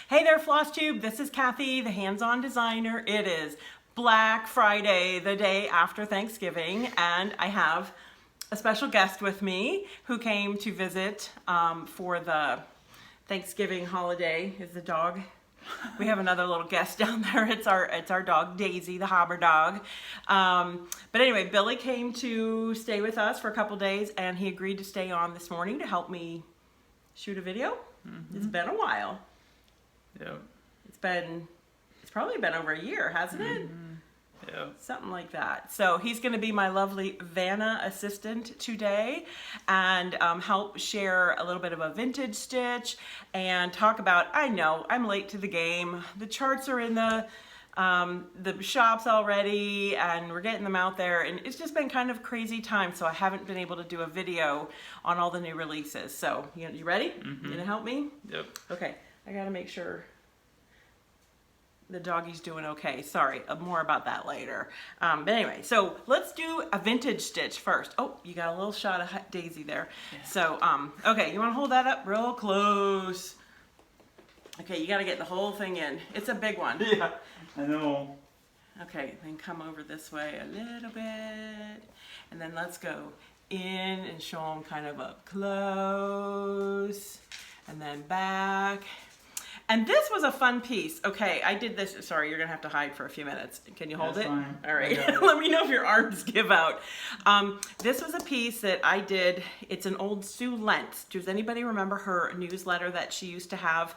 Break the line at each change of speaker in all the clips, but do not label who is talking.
Hey there, FlossTube. This is Kathy, the hands-on designer. It is Black Friday, the day after Thanksgiving, and I have a special guest with me who came to visit for the Thanksgiving holiday. Is the dog? We have another little guest down there. It's our dog Daisy, the Hobber dog. But anyway, Billy came to stay with us for a couple days, and he agreed to stay on this morning to help me shoot a video. It's been a while.
Yep.
It's probably been over a year, hasn't it?
Yep.
Something like that. So he's going to be my lovely Vanna assistant today and help share a little bit of a vintage stitch and talk about, I know, I'm late to the game. The charts are in the shops already and we're getting them out there, and it's just been kind of a crazy time, so I haven't been able to do a video on all the new releases. So you ready? You gonna help me?
Yep.
Okay, I gotta make sure the doggie's doing okay. Sorry, more about that later. But anyway, so let's do a vintage stitch first. Oh, you got a little shot of Daisy there. Yeah. So, okay, you wanna hold that up real close? Okay, you gotta get the whole thing in. It's a big one.
Yeah, I know.
Okay, then come over this way a little bit. And then let's go in and show them kind of up close. And then back. And this was a fun piece. Okay, I did this. Sorry, you're gonna have to hide for a few minutes. Can you hold it?
Fine.
All right. Let me know if your arms give out. This was a piece that I did. It's an old Sue Lentz. Does anybody remember her newsletter that she used to have?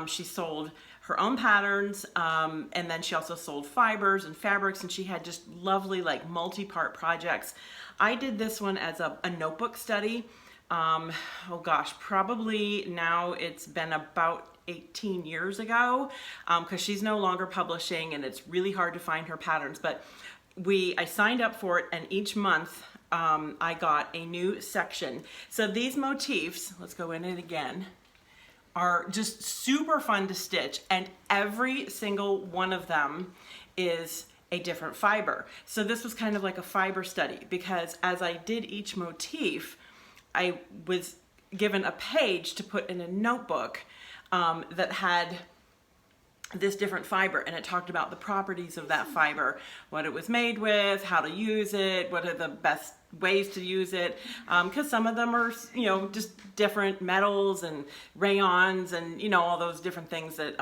She sold her own patterns, and then she also sold fibers and fabrics, and she had just lovely, like, multi-part projects. I did this one as a notebook study. Oh gosh, probably now it's been about 18 years ago, because she's no longer publishing and it's really hard to find her patterns. But I signed up for it, and each month I got a new section. So these motifs, let's go in it again, are just super fun to stitch, and every single one of them is a different fiber. So this was kind of like a fiber study, because as I did each motif, I was given a page to put in a notebook that had this different fiber, and it talked about the properties of that fiber, what it was made with, how to use it, what are the best ways to use it, because some of them are, you know, just different metals and rayons and, you know, all those different things that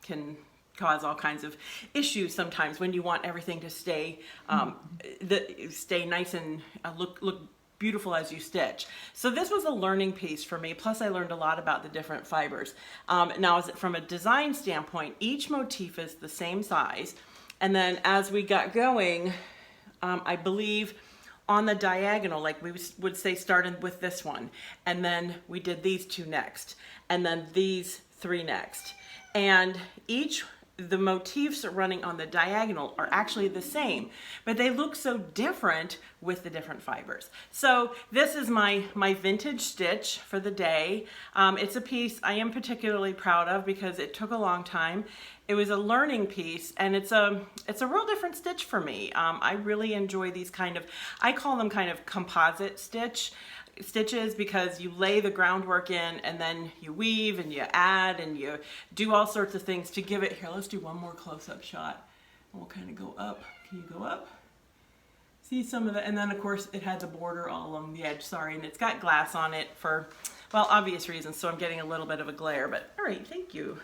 can cause all kinds of issues sometimes when you want everything to stay stay nice and look beautiful as you stitch. So this was a learning piece for me, plus I learned a lot about the different fibers. Now from a design standpoint, each motif is the same size, and then as we got going, I believe on the diagonal, like we would say, starting with this one, and then we did these two next, and then these three next, and the motifs running on the diagonal are actually the same, but they look so different with the different fibers. So this is my vintage stitch for the day. It's a piece I am particularly proud of because it took a long time. It was a learning piece, and it's a real different stitch for me. I really enjoy these I call them kind of composite stitches, because you lay the groundwork in and then you weave and you add and you do all sorts of things to give it. Here, let's do one more close-up shot. We'll kind of go up. Can you go up? See some of the, and then of course it had the border all along the edge, sorry, and it's got glass on it for, well, obvious reasons, so I'm getting a little bit of a glare, but all right, thank you.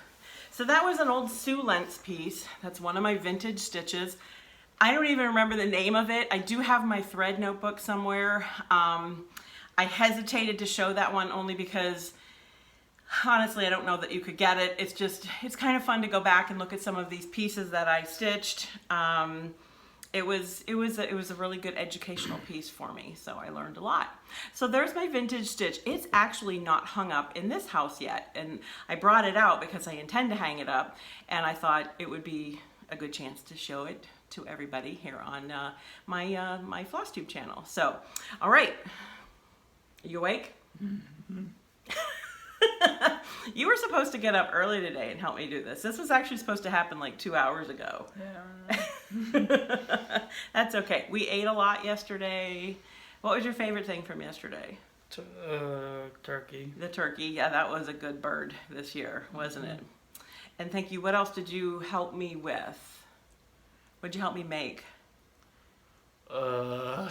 So that was an old Sue Lentz piece. That's one of my vintage stitches. I don't even remember the name of it. I do have my thread notebook somewhere. I hesitated to show that one only because honestly I don't know that you could get it. It's kind of fun to go back and look at some of these pieces that I stitched. It was a really good educational piece for me, so I learned a lot. So there's my vintage stitch. It's actually not hung up in this house yet, and I brought it out because I intend to hang it up, and I thought it would be a good chance to show it to everybody here on my FlossTube channel. So, all right. You awake? You were supposed to get up early today and help me do this. This was actually supposed to happen like 2 hours ago. Yeah. That's okay. We ate a lot yesterday. What was your favorite thing from yesterday?
Turkey.
The turkey. Yeah, that was a good bird this year, wasn't it? And thank you. What else did you help me with? What'd you help me make? The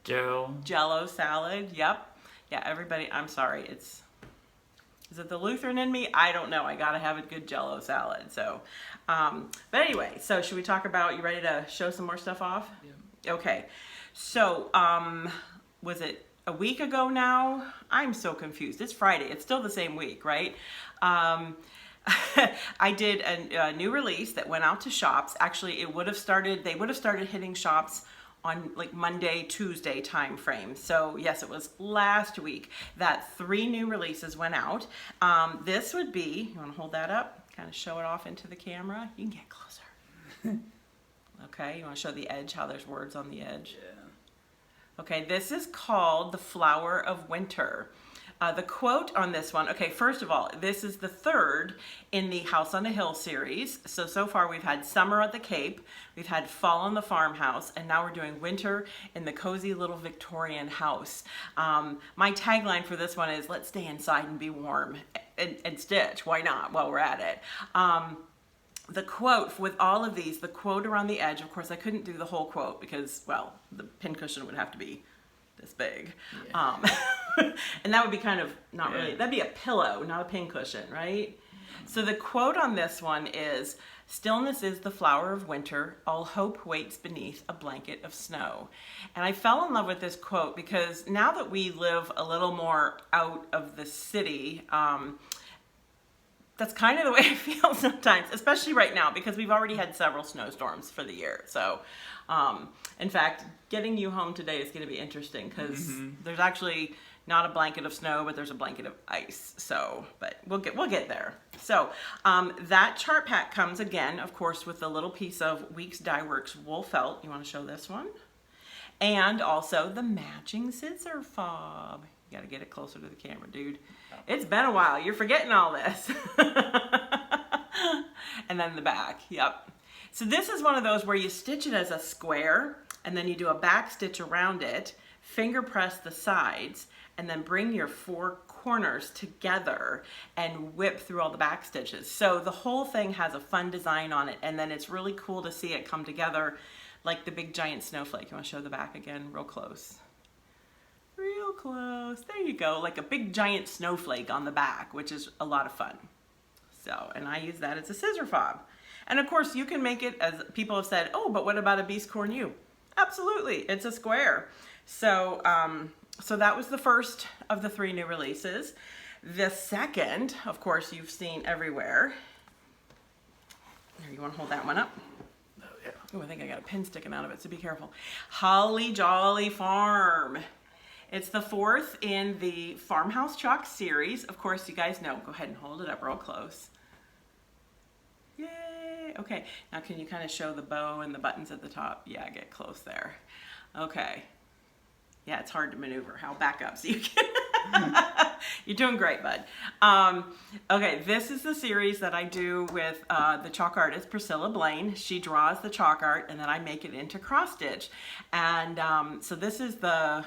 Jello salad. Yep. Yeah, everybody, I'm sorry. Is it the Lutheran in me? I don't know. I gotta have a good Jello salad. So, but anyway, so should we talk about, you ready to show some more stuff off? Yeah. Okay. So, was it a week ago now? I'm so confused. It's Friday. It's still the same week, right? I did a new release that went out to shops. Actually, they would have started hitting shops on like Monday, Tuesday time frame. So yes, it was last week that 3 new releases went out. This would be, you want to hold that up? Kind of show it off into the camera. You can get closer. Okay, you want to show the edge, how there's words on the edge? Yeah. Okay, this is called The Flower of Winter. The quote on this one, okay, first of all, this is the 3rd in the House on the Hill series. So far we've had Summer at the Cape, we've had Fall in the Farmhouse, and now we're doing Winter in the cozy little Victorian house. My tagline for this one is, let's stay inside and be warm and stitch. Why not while we're at it? The quote with all of these, the quote around the edge, of course I couldn't do the whole quote because, well, the pincushion would have to be this big. Yeah. And that would be kind of, not really, that'd be a pillow, not a pincushion, right? So the quote on this one is, "Stillness is the flower of winter, all hope waits beneath a blanket of snow." And I fell in love with this quote because now that we live a little more out of the city, that's kind of the way I feel sometimes, especially right now because we've already had several snowstorms for the year. So, in fact, getting you home today is going to be interesting because there's actually not a blanket of snow, but there's a blanket of ice. So, but we'll get there. So, that chart pack comes again, of course, with a little piece of Weeks Dye Works wool felt. You want to show this one? And also the matching scissor fob. You got to get it closer to the camera, dude. It's been a while. You're forgetting all this. And then the back. Yep. So this is one of those where you stitch it as a square and then you do a back stitch around it, finger press the sides, and then bring your 4 corners together and whip through all the back stitches. So the whole thing has a fun design on it, and then it's really cool to see it come together like the big giant snowflake. You want to show the back again real close? Real close. There you go. Like a big giant snowflake on the back, which is a lot of fun. So, and I use that as a scissor fob. And of course you can make it, as people have said, oh, but what about a Beast Corn U? Absolutely. It's a square. So, so that was the first of the 3 new releases. The second, of course, you've seen everywhere. Here, you want to hold that one up? Oh, yeah. Oh, I think I got a pin sticking out of it, so be careful. Holly Jolly Farm. It's the 4th in the Farmhouse Chalk series. Of course, you guys know. Go ahead and hold it up real close. Yay! Okay, now can you kind of show the bow and the buttons at the top? Yeah, get close there. Okay. Yeah, it's hard to maneuver. I'll back up so you can. You're doing great, bud. Okay, this is the series that I do with the chalk artist Priscilla Blain. She draws the chalk art and then I make it into cross stitch. And so this is the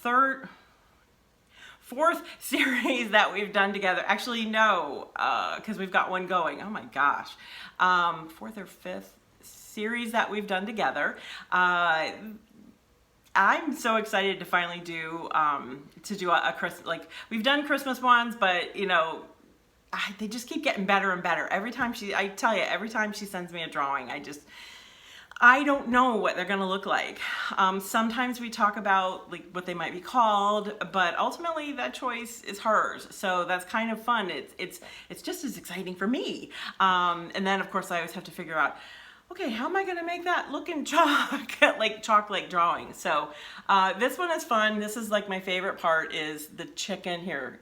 4th series that we've done together. Actually, no, because we've got one going. Oh my gosh. 4th or 5th series that we've done together. I'm so excited to finally do a Christmas, like we've done Christmas ones, but you know, they just keep getting better and better. Every time I tell you, every time she sends me a drawing, I don't know what they're gonna look like. Sometimes we talk about like what they might be called, but ultimately that choice is hers. So that's kind of fun. It's just as exciting for me. And then of course I always have to figure out, okay, how am I gonna make that look in chalk, like chalk-like drawing? So this one is fun. This is like my favorite part is the chicken here.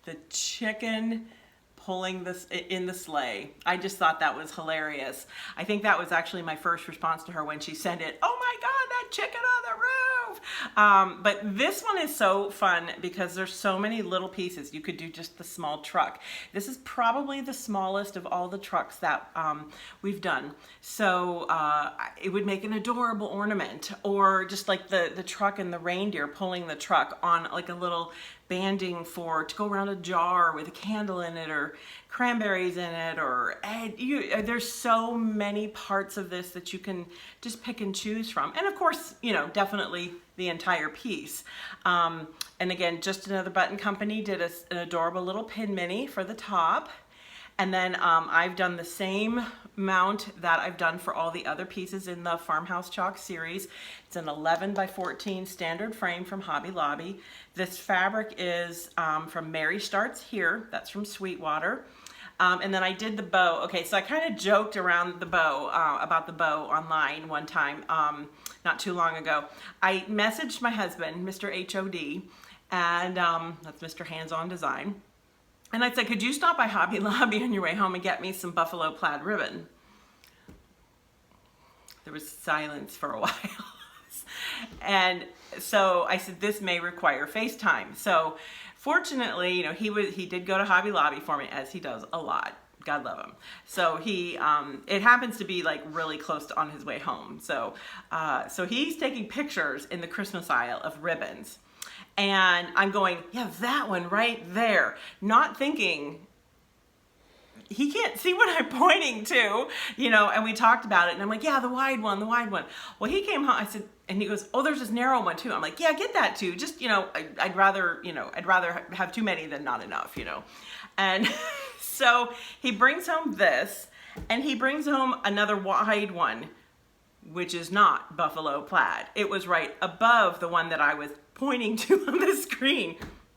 The chicken pulling this in the sleigh. I just thought that was hilarious. I think that was actually my first response to her when she sent it. Oh my God, that chicken on the roof. But this one is so fun because there's so many little pieces. You could do just the small truck. This is probably the smallest of all the trucks that we've done. So it would make an adorable ornament, or just like the truck and the reindeer pulling the truck on like a little banding to go around a jar with a candle in it, or cranberries in it, or there's so many parts of this that you can just pick and choose from. And of course, you know, definitely the entire piece. And again, Just Another Button Company did an adorable little pin mini for the top. And then I've done the same mount that I've done for all the other pieces in the Farmhouse Chalk series. It's an 11 by 14 standard frame from Hobby Lobby. This fabric is from Mary Starts Here. That's from Sweetwater. And then I did the bow. Okay, so I kind of joked around the bow, about the bow online one time, not too long ago. I messaged my husband, Mr. HOD, and that's Mr. Hands-On Design. And I said, could you stop by Hobby Lobby on your way home and get me some buffalo plaid ribbon? There was silence for a while. And so I said, this may require FaceTime. So fortunately, you know, he did go to Hobby Lobby for me, as he does a lot. God love him. So it happens to be like really close to on his way home. So he's taking pictures in the Christmas aisle of ribbons. And I'm going, yeah, that one right there. Not thinking, he can't see what I'm pointing to, you know, and we talked about it. And I'm like, yeah, the wide one, the wide one. Well, he came home, I said, and he goes, oh, there's this narrow one too. I'm like, yeah, get that too. Just, you know, I'd rather have too many than not enough, you know. And so he brings home this, and he brings home another wide one, which is not buffalo plaid. It was right above the one that I was pointing to on the screen.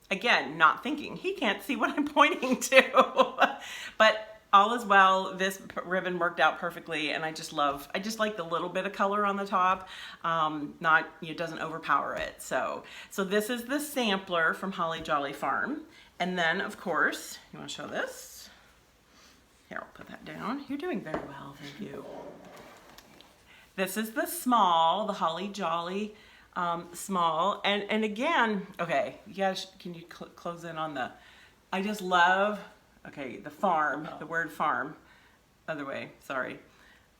Again, not thinking, he can't see what I'm pointing to. But all is well. This ribbon worked out perfectly, and I just like the little bit of color on the top. It doesn't overpower it. So this is the sampler from Holly Jolly Farm. And then, of course, you want to show this? Here, I'll put that down. You're doing very well, thank you. This is the Holly Jolly small. And again, okay, you guys, can you close in on I just love, okay, the farm, the word farm, other way, sorry.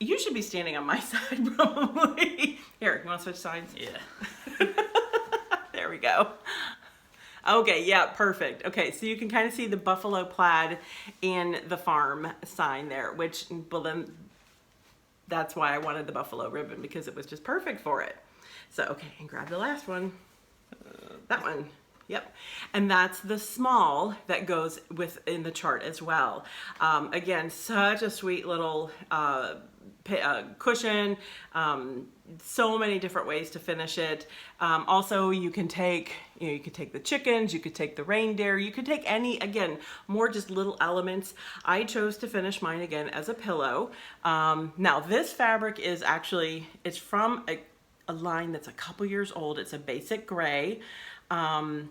You should be standing on my side probably. Here, you want to switch sides?
Yeah.
There we go. Okay, yeah, perfect. Okay, so you can kind of see the buffalo plaid in the farm sign there, which, well then, that's why I wanted the buffalo ribbon, because it was just perfect for it. So, okay, and grab the last one. That one. Yep. And that's the small that goes within the chart as well. Again, such a sweet little cushion. So many different ways to finish it. Also, you can take the chickens, you could take the reindeer, you could take any, again, more just little elements. I chose to finish mine again as a pillow. Now, this fabric is actually, it's from a line that's a couple years old. It's a basic gray. I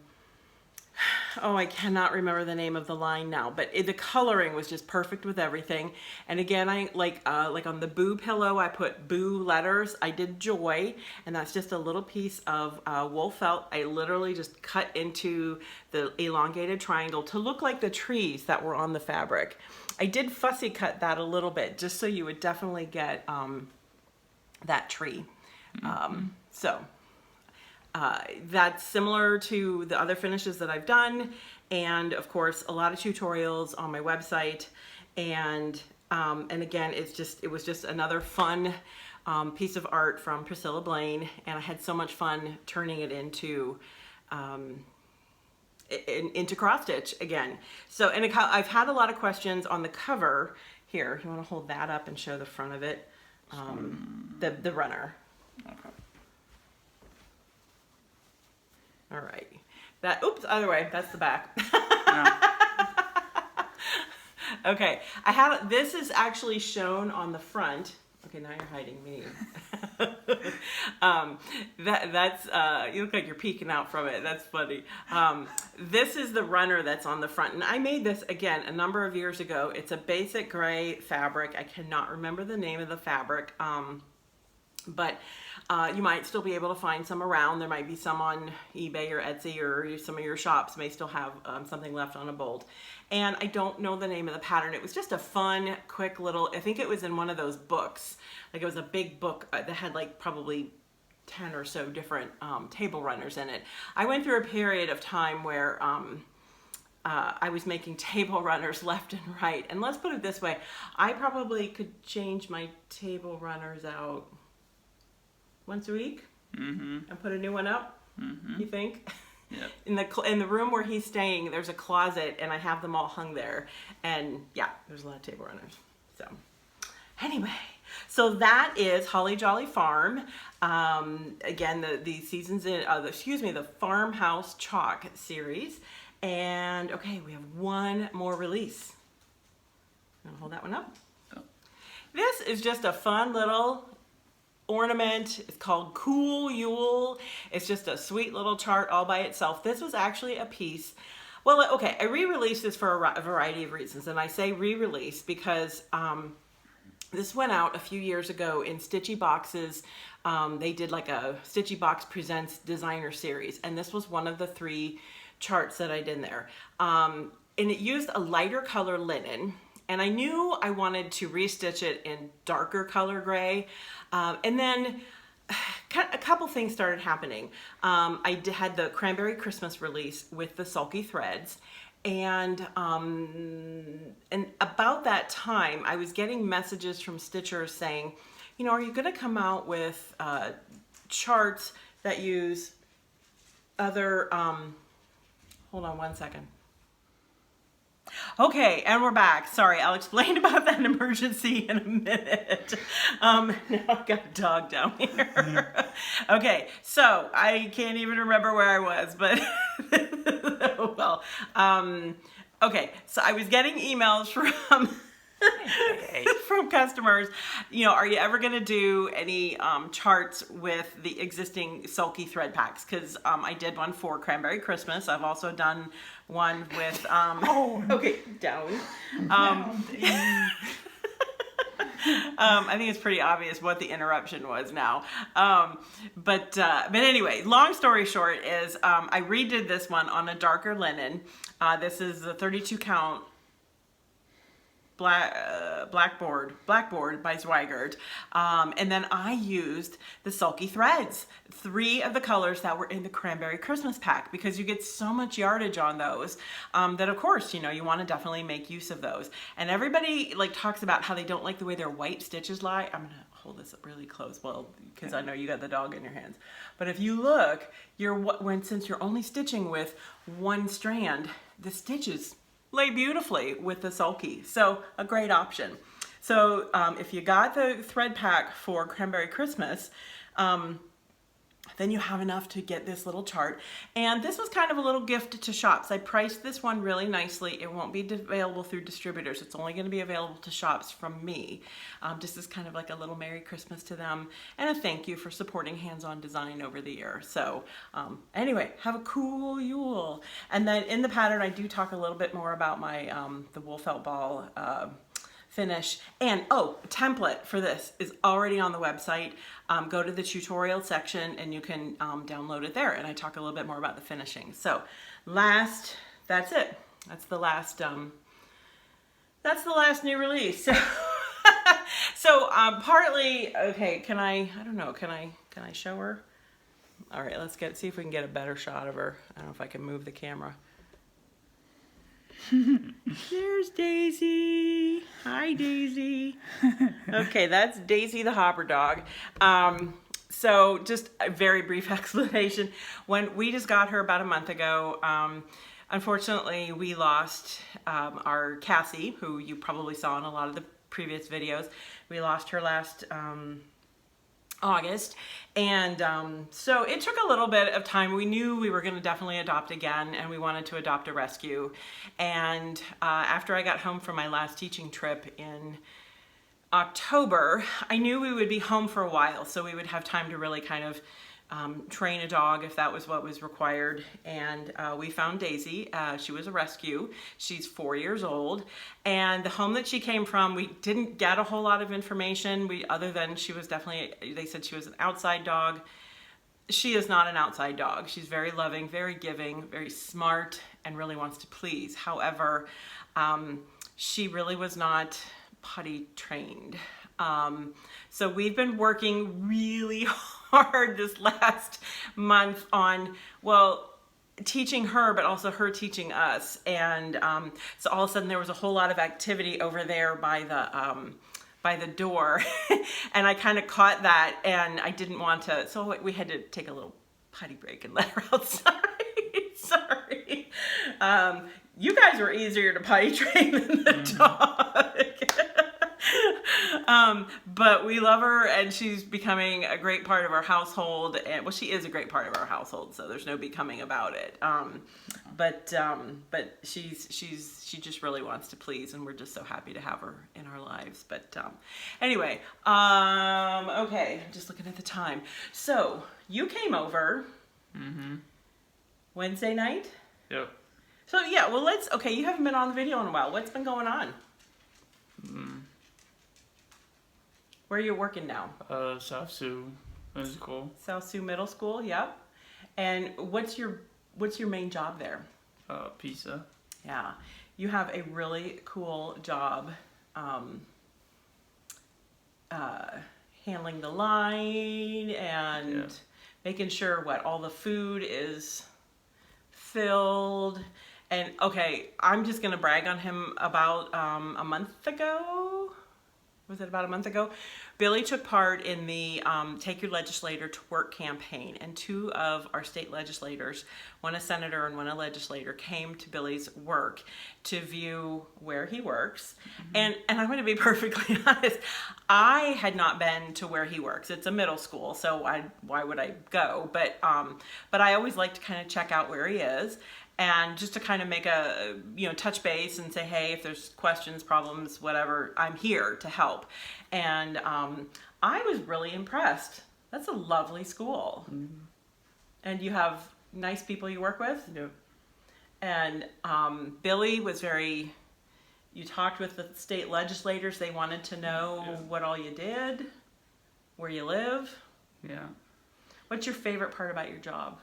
cannot remember the name of the line now, but the coloring was just perfect with everything. And again, I like on the Boo pillow, I put Boo letters. I did Joy, and that's just a little piece of wool felt. I literally just cut into the elongated triangle to look like the trees that were on the fabric. I did fussy cut that a little bit, just so you would definitely get that tree. That's similar to the other finishes that I've done, and of course a lot of tutorials on my website, and again, it was just another fun piece of art from Priscilla Blain, and I had so much fun turning it into cross stitch again. So, and I've had a lot of questions on the cover. Here, you want to hold that up and show the front of it, the runner.
Okay.
All right. Oops, other way. That's the back. Okay. This is actually shown on the front. Okay, now you're hiding me. You look like you're peeking out from it. That's funny. This is the runner that's on the front. And I made this, again, a number of years ago. It's a basic gray fabric. I cannot remember the name of the fabric. But you might still be able to find some around. There might be some on eBay or Etsy, or some of your shops may still have something left on a bolt. And I don't know the name of the pattern. It was just a fun, quick little, I think it was in one of those books. Like, it was a big book that had like probably 10 or so different table runners in it. I went through a period of time where I was making table runners left and right. And let's put it this way, I probably could change my table runners out once a week and put a new one up, you think?
Yep.
In the room where he's staying, there's a closet, and I have them all hung there. And yeah, there's a lot of table runners. So anyway, so that is Holly Jolly Farm. Again, the seasons in, the Farmhouse Chalk series. And okay, we have one more release. I'm gonna hold that one up.
Oh.
This is just a fun little ornament. It's called Cool Yule. It's just a sweet little chart all by itself. This was actually a piece. Well, okay, I re-released this for a variety of reasons, and I say re-release because this went out a few years ago in Stitchy Box's. They did like a Stitchy Box Presents Designer Series, and this was one of the 3 charts that I did there. And it used a lighter color linen, and I knew I wanted to restitch it in darker color gray. And then a couple things started happening. I had the Cranberry Christmas release with the sulky threads, and about that time I was getting messages from stitchers saying, you know, are you going to come out with charts that use other hold on one second. Okay, and we're back. Sorry, I'll explain about that emergency in a minute. Now I've got a dog down here. Okay, so I can't even remember where I was, but well, okay, so I was getting emails from from customers, you know, are you ever going to do any charts with the existing sulky thread packs? Because I did one for Cranberry Christmas. I've also done one with okay, down. I think it's pretty obvious what the interruption was now. But anyway, long story short is I redid this one on a darker linen. This is the 32 count blackboard by Zweigert, and then I used the sulky threads, 3 of the colors that were in the Cranberry Christmas pack, because you get so much yardage on those that of course, you know, you want to definitely make use of those. And everybody like talks about how they don't like the way their white stitches lie. I'm gonna hold this up really close, well, because I know you got the dog in your hands. But if you look, since you're only stitching with 1 strand, the stitches lay beautifully with the sulky, so a great option. So if you got the thread pack for Cranberry Christmas, then you have enough to get this little chart. And this was kind of a little gift to shops. I priced this one really nicely. It won't be available through distributors. It's only going to be available to shops from me. Just as kind of like a little Merry Christmas to them and a thank you for supporting hands-on design over the year. So anyway, have a cool Yule. And then in the pattern, I do talk a little bit more about my the wool felt ball finish. And template for this is already on the website. Go to the tutorial section and you can download it there, and I talk a little bit more about the finishing. So that's it. That's the last new release. So partly, okay, can I show her? All right, let's see if we can get a better shot of her. I don't know if I can move the camera. There's Daisy. Hi, Daisy. Okay, that's Daisy the Hopper dog. So just a very brief explanation. When we just got her about a month ago, unfortunately, we lost our Cassie, who you probably saw in a lot of the previous videos. We lost her last August, and so it took a little bit of time. We knew we were going to definitely adopt again, and we wanted to adopt a rescue. And after I got home from my last teaching trip in October, I knew we would be home for a while, so we would have time to really kind of train a dog if that was what was required. And we found Daisy. She was a rescue. She's 4 years old, and the home that she came from, we didn't get a whole lot of information other than she was definitely, they said she was an outside dog. She is not an outside dog. She's very loving, very giving, very smart, and really wants to please. However, she really was not potty trained. So we've been working really hard hard this last month on, well, teaching her, but also her teaching us. And so all of a sudden there was a whole lot of activity over there by the door. And I kind of caught that, and I didn't want to, so we had to take a little potty break and let her outside. Sorry. You guys were easier to potty train than the dog. But we love her, and she's becoming a great part of our household. And well, she is a great part of our household, so there's no becoming about it. But she just really wants to please, and we're just so happy to have her in our lives. But anyway, okay, I'm just looking at the time. So you came over Wednesday night.
Yep.
So yeah, well, okay, you haven't been on the video in a while. What's been going on? Where are you working now?
South Sioux Middle School.
South Sioux Middle School, yep. And what's your main job there?
Pizza.
Yeah, you have a really cool job handling the line and making sure all the food is filled. And okay, I'm just gonna brag on him. About a month ago, was it about a month ago? Billy took part in the Take Your Legislator to Work campaign, and two of our state legislators, one a senator and one a legislator, came to Billy's work to view where he works. And I'm going to be perfectly honest, I had not been to where he works. It's a middle school, so why would I go? But I always like to kind of check out where he is. And just to kind of make a, touch base and say, hey, if there's questions, problems, whatever, I'm here to help. And I was really impressed. That's a lovely school. And you have nice people you work with?
Yep.
And Billy was you talked with the state legislators. They wanted to know what all you did, where you live.
Yeah.
What's your favorite part about your job?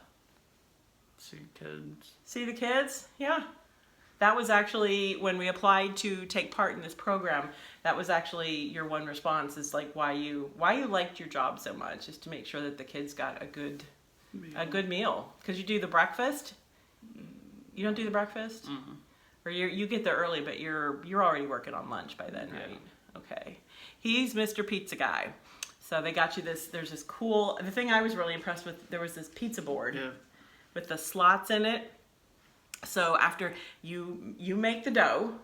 See kids.
See the kids? Yeah. That was actually, when we applied to take part in this program, that was actually your one response, is like why you liked your job so much, is to make sure that the kids got a good meal. Because you do the breakfast. You don't do the breakfast? Or you get there early, but you're already working on lunch by then, right? Okay. He's Mr. Pizza Guy. So they got you there's this cool, the thing I was really impressed with, there was this pizza board.
Yeah.
With the slots in it. So after you make the dough,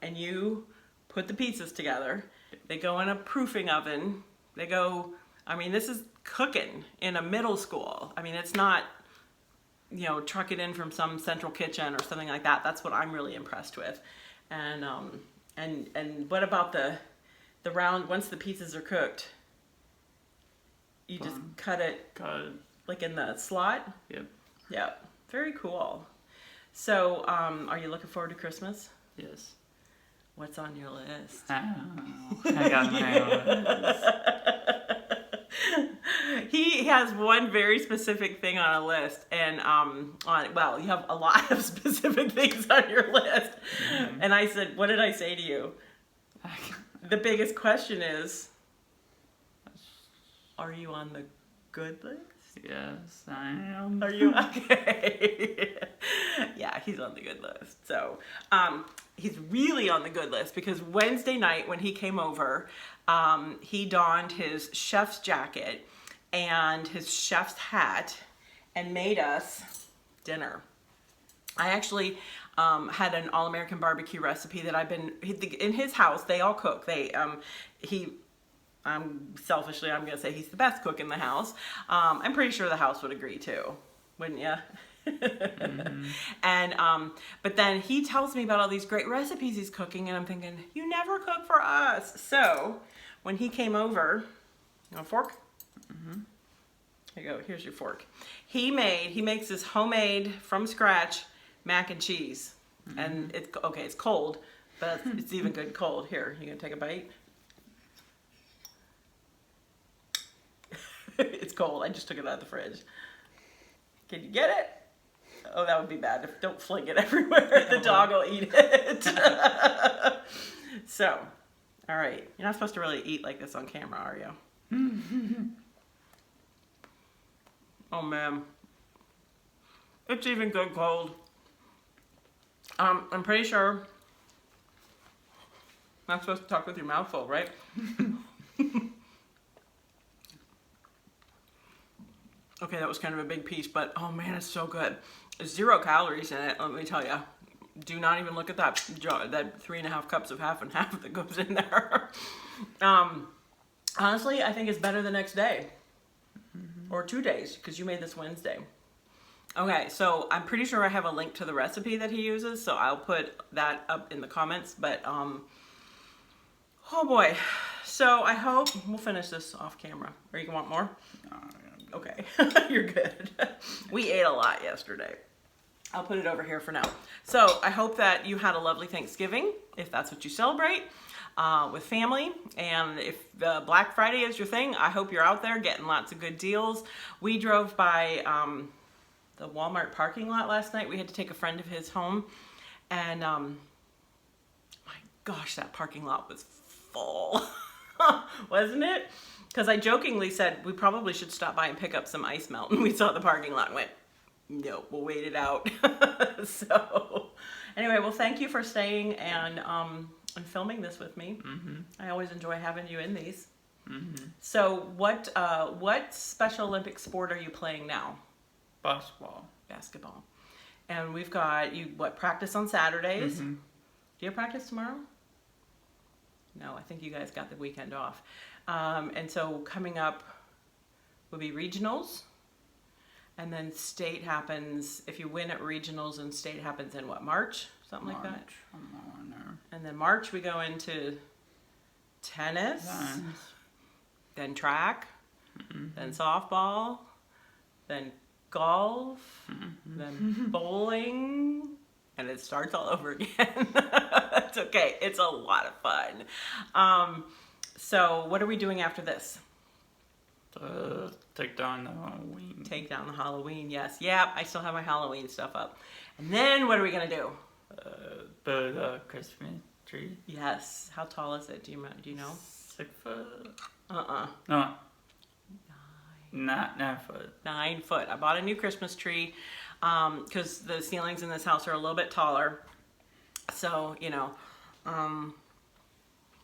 and you put the pizzas together, they go in a proofing oven. This is cooking in a middle school. I mean, it's not, truck it in from some central kitchen or something like that. That's what I'm really impressed with. And what about the round, once the pizzas are cooked, you just cut it. Like in the slot?
Yep.
Yep. Very cool. So, are you looking forward to Christmas?
Yes.
What's on your list?
I got my list.
He has one very specific thing on a list, and you have a lot of specific things on your list. And I said, what did I say to you? The biggest question is, are you on the good list?
Yes, I am.
Are you okay? Yeah, he's on the good list. So, he's really on the good list because Wednesday night when he came over, he donned his chef's jacket and his chef's hat and made us dinner. I actually had an all-American barbecue recipe that in his house, they all cook. Selfishly, I'm going to say he's the best cook in the house. I'm pretty sure the house would agree too, wouldn't you? And, but then he tells me about all these great recipes he's cooking, and I'm thinking, you never cook for us. So when he came over, you want a fork? Here you go, here's your fork. He makes this homemade, from scratch, mac and cheese. And it's cold, but it's even good cold. Here, you gonna take a bite? It's cold. I just took it out of the fridge. Can you get it? Oh, that would be bad. Don't fling it everywhere. The dog will eat it. So, all right. You're not supposed to really eat like this on camera, are you? Oh man. It's even good cold. I'm pretty sure not supposed to talk with your mouth full, right? Okay, that was kind of a big piece, but oh man, it's so good. There's 0 calories in it, let me tell you. Do not even look at that 3.5 cups of half and half that goes in there. Honestly, I think it's better the next day. Or 2 days, because you made this Wednesday. Okay, so I'm pretty sure I have a link to the recipe that he uses, so I'll put that up in the comments, but oh boy. So I hope we'll finish this off camera. Or you want more? Okay, you're good. We ate a lot yesterday. I'll put it over here for now. So I hope that you had a lovely Thanksgiving, if that's what you celebrate, with family. And if Black Friday is your thing, I hope you're out there getting lots of good deals. We drove by the Walmart parking lot last night. We had to take a friend of his home. And my gosh, that parking lot was full. Wasn't it? Because I jokingly said we probably should stop by and pick up some ice melt. And we saw the parking lot and went, no, we'll wait it out. So anyway, well, thank you for staying and filming this with me. I always enjoy having you in these. So what Special Olympic sport are you playing now?
Basketball.
Basketball. And we've got, practice on Saturdays? Do you have practice tomorrow? No, I think you guys got the weekend off. And so coming up will be regionals. And then state happens, if you win at regionals, and state happens in what, March? Something like that? And then March we go into tennis, then track, then softball, then golf, then bowling, and it starts all over again. It's okay, it's a lot of fun. So what are we doing after this?
Take down the Halloween.
Take down the Halloween, yes. Yep, I still have my Halloween stuff up. And then what are we going to do?
Build a Christmas tree.
Yes. How tall is it? Do you know?
6 foot.
No.
9 foot.
9 foot. I bought a new Christmas tree because the ceilings in this house are a little bit taller. So,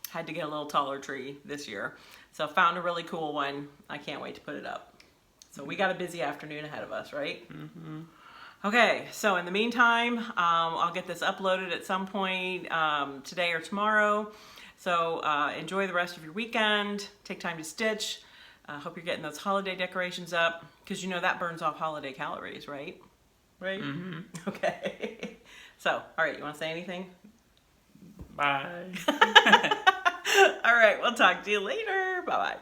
had to get a little taller tree this year. So found a really cool one. I can't wait to put it up. So we got a busy afternoon ahead of us, right? Okay, so in the meantime, I'll get this uploaded at some point today or tomorrow. So enjoy the rest of your weekend. Take time to stitch. Hope you're getting those holiday decorations up because that burns off holiday calories, right? Right? Okay. So, all right, you want to say anything?
Bye.
All right, we'll talk to you later. Bye-bye.